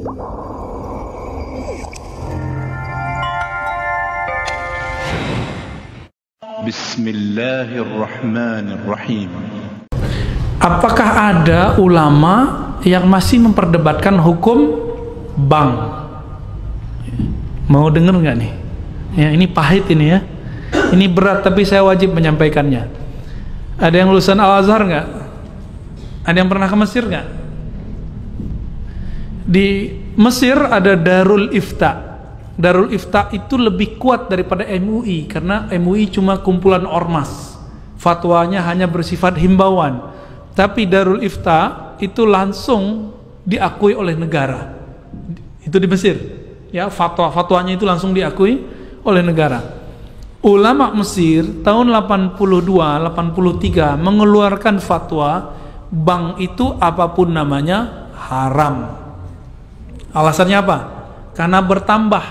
Bismillahirrahmanirrahim. Apakah ada ulama yang masih memperdebatkan hukum bank? Mau denger nggak nih? Ya, ini pahit ini ya. Ini berat tapi saya wajib menyampaikannya. Ada yang lulusan Al-Azhar nggak? Ada yang pernah ke Mesir nggak? Di Mesir ada Darul Ifta. Darul Ifta itu lebih kuat daripada MUI karena MUI cuma kumpulan ormas, fatwanya hanya bersifat himbauan. Tapi Darul Ifta itu langsung diakui oleh negara. Itu di Mesir ya, fatwanya itu langsung diakui oleh negara. Ulama Mesir tahun 82-83 mengeluarkan fatwa bank itu apapun namanya haram. Alasannya apa? Karena bertambah,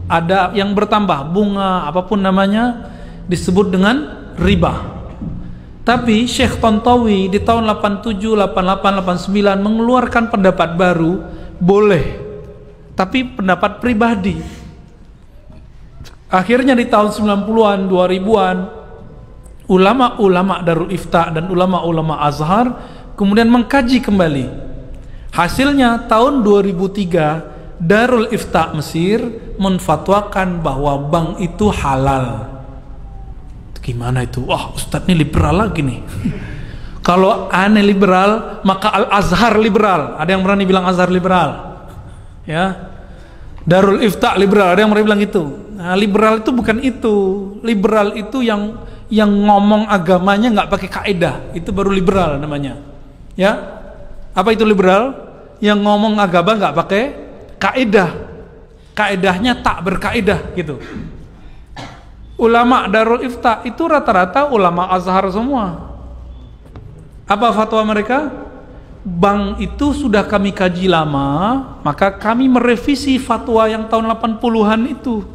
ada yang bertambah, bunga apapun namanya disebut dengan riba. Tapi Syekh Tontowi di tahun 87, 88, 89 mengeluarkan pendapat baru, boleh, tapi pendapat pribadi. Akhirnya di tahun 90-an, 2000-an, ulama-ulama Darul Ifta dan ulama-ulama Azhar kemudian mengkaji kembali. Hasilnya tahun 2003 Darul Ifta Mesir menfatwakan bahwa bank itu halal. Gimana itu? Wah, Ustadz ini liberal lagi nih. Kalau aneh liberal, maka Al-Azhar liberal. Ada yang berani bilang Azhar liberal? Ya. Darul Ifta liberal, ada yang berani bilang itu. Nah, liberal itu bukan itu. Liberal itu yang ngomong agamanya nggak pakai kaidah. Itu baru liberal namanya. Ya. Apa itu liberal? Yang ngomong agama nggak pakai kaidah, kaidahnya tak berkaidah gitu. Ulama Darul Ifta itu rata-rata ulama Azhar semua. Apa fatwa mereka? Bank itu sudah kami kaji lama, maka kami merevisi fatwa yang tahun 80-an itu.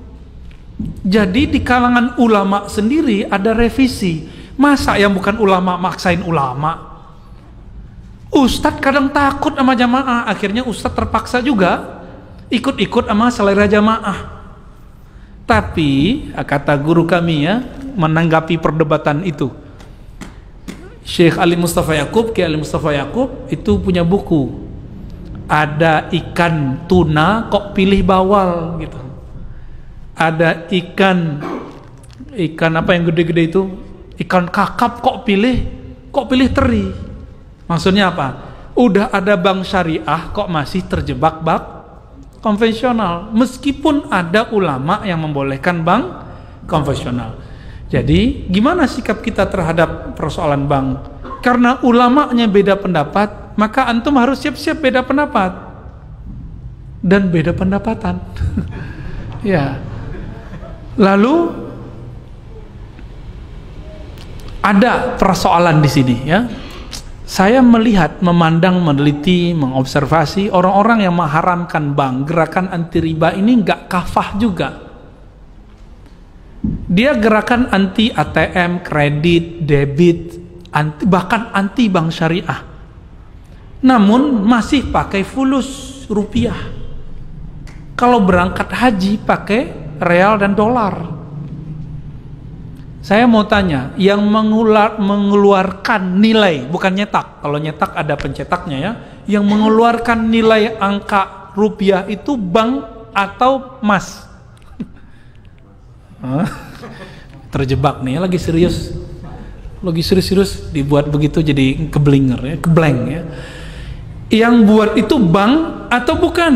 Jadi di kalangan ulama sendiri ada revisi. Masa yang bukan ulama maksain ulama? Ustadz kadang takut sama jamaah, akhirnya Ustadz terpaksa juga ikut-ikut sama selera jamaah. Tapi kata guru kami ya, menanggapi perdebatan itu, Syekh Ali Mustafa Yaqub, Kiai Ali Mustafa Yaqub itu punya buku, ada ikan tuna kok pilih bawal gitu. Ada ikan apa yang gede-gede itu, ikan kakap kok pilih teri. Maksudnya apa? Udah ada bank syariah kok masih terjebak bank konvensional, meskipun ada ulama yang membolehkan bank konvensional. Jadi gimana sikap kita terhadap persoalan bank? Karena ulamanya beda pendapat, maka antum harus siap-siap beda pendapat dan beda pendapatan. Ya. Lalu ada persoalan di sini ya. Saya melihat, memandang, meneliti, mengobservasi orang-orang yang mengharamkan bank, gerakan anti riba ini nggak kafah juga. Dia gerakan anti ATM, kredit, debit, bahkan anti bank syariah. Namun masih pakai fulus rupiah. Kalau berangkat haji pakai real dan dolar. Saya mau tanya, yang mengeluarkan nilai, bukan nyetak, kalau nyetak ada pencetaknya ya, yang mengeluarkan nilai angka rupiah itu bank atau emas? Terjebak nih, lagi serius dibuat begitu jadi keblinger ya, keblank ya. Yang buat itu bank atau bukan?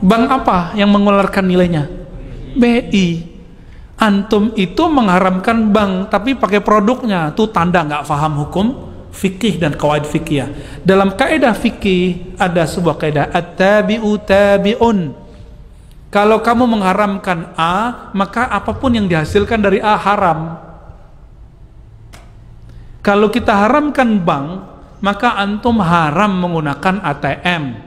Bank apa yang mengeluarkan nilainya? BI. Antum itu mengharamkan bank tapi pakai produknya, tuh tanda nggak paham hukum fikih dan qawaid fikih. Dalam kaidah fikih ada sebuah kaidah at-tabi'u tabi'un. Kalau kamu mengharamkan A, maka apapun yang dihasilkan dari A haram. Kalau kita haramkan bank, maka antum haram menggunakan ATM,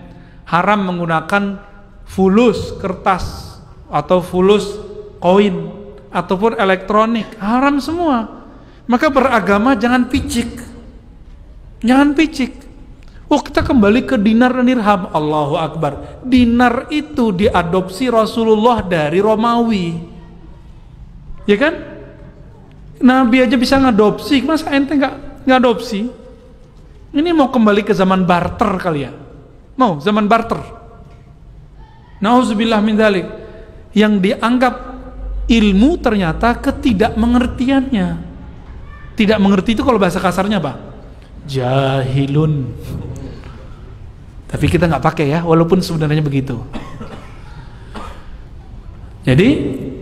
haram menggunakan fulus kertas atau fulus koin ataupun elektronik, haram semua. Maka beragama jangan picik, Oh, kita kembali ke dinar dan dirham. Allahu Akbar. Dinar itu diadopsi Rasulullah dari Romawi. Ya kan? Nabi aja bisa ngadopsi, masa ente nggak ngadopsi? Ini mau kembali ke zaman barter kali ya? Mau zaman barter? Nauzubillah min dzalik. Yang dianggap ilmu ternyata ketidakmengertiannya. Tidak mengerti itu kalau bahasa kasarnya apa? Jahilun. Tapi kita nggak pakai ya, walaupun sebenarnya begitu. Jadi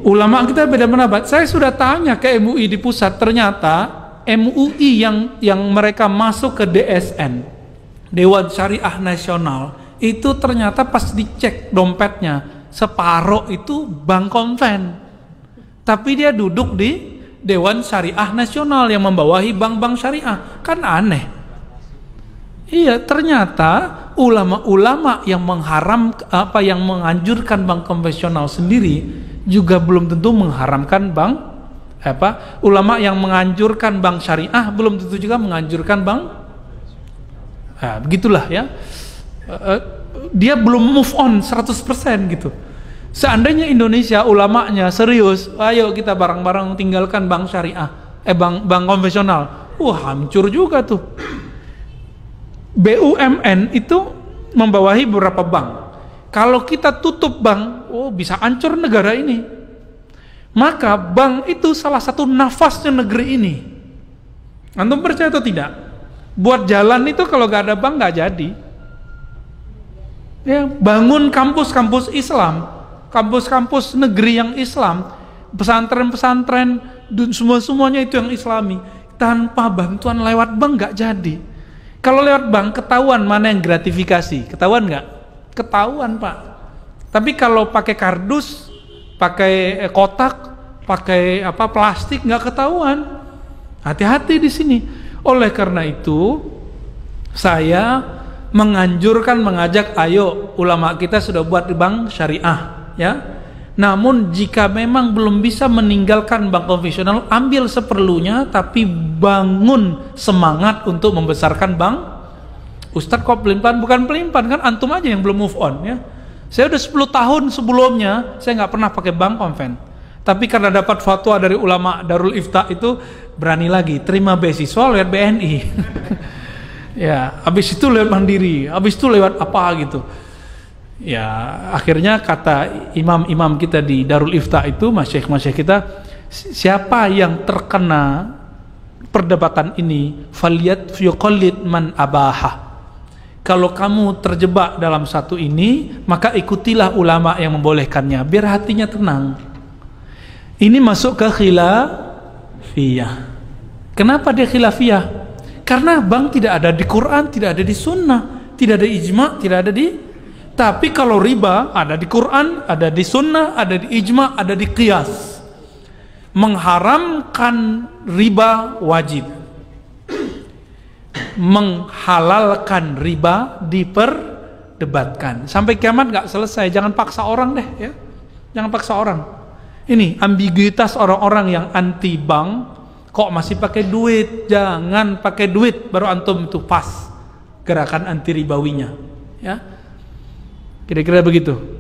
ulama kita beda pendapat. Saya sudah tanya ke MUI di pusat, ternyata MUI yang mereka masuk ke DSN, Dewan Syariah Nasional, itu ternyata pas dicek dompetnya, separuh itu bank konven. Tapi dia duduk di Dewan Syariah Nasional yang membawahi bank-bank syariah. Kan aneh. Iya, ternyata ulama-ulama yang yang menganjurkan bank konvensional sendiri juga belum tentu mengharamkan bank ulama yang menganjurkan bank syariah belum tentu juga menganjurkan bank. Nah, begitulah ya. Dia belum move on 100% gitu. Seandainya Indonesia ulamanya serius, ayo kita bareng-bareng tinggalkan bank syariah, bank konvensional. Hancur juga tuh. BUMN itu membawahi beberapa bank. Kalau kita tutup bank, bisa hancur negara ini. Maka bank itu salah satu nafasnya negeri ini. Antum percaya atau tidak? Buat jalan itu kalau gak ada bank gak jadi. Ya, bangun kampus-kampus Islam, kampus-kampus negeri yang Islam, pesantren-pesantren, semuanya itu yang Islami. Tanpa bantuan lewat bank gak jadi. Kalau lewat bank ketahuan mana yang gratifikasi, ketahuan nggak? Ketahuan Pak. Tapi kalau pakai kardus, pakai kotak, pakai plastik nggak ketahuan. Hati-hati di sini. Oleh karena itu, saya mengajak, ayo ulama kita sudah buat bank syariah, ya. Namun jika memang belum bisa meninggalkan bank konvensional, ambil seperlunya, tapi bangun semangat untuk membesarkan bank. Ustadz kok pelin-pelan? Bukan pelin-pelan, kan antum aja yang belum move on ya. Saya udah 10 tahun sebelumnya saya nggak pernah pakai bank konven. Tapi karena dapat fatwa dari ulama Darul Ifta itu berani lagi terima beasiswa lewat BNI. Ya, habis itu lewat Mandiri, habis itu lewat apa gitu. Ya, akhirnya kata imam-imam kita di Darul Ifta itu, masyayikh kita, siapa yang terkena perdebatan ini, faliyat yuqallid man abaha. Kalau kamu terjebak dalam satu ini, maka ikutilah ulama yang membolehkannya, biar hatinya tenang. Ini masuk ke khilafiyah. Kenapa dia khilafiyah? Karena bank tidak ada di Quran, tidak ada di sunnah, tidak ada ijma, tidak ada di. Tapi kalau riba ada di Quran, ada di sunnah, ada di ijma, ada di qiyas. Mengharamkan riba wajib. Menghalalkan riba diperdebatkan. Sampai kiamat gak selesai. Jangan paksa orang deh ya. Jangan paksa orang. Ini ambiguitas orang-orang yang anti bank. Kok masih pakai duit? Jangan pakai duit baru antum itu pas gerakan anti ribawinya. Ya. Kira-kira begitu.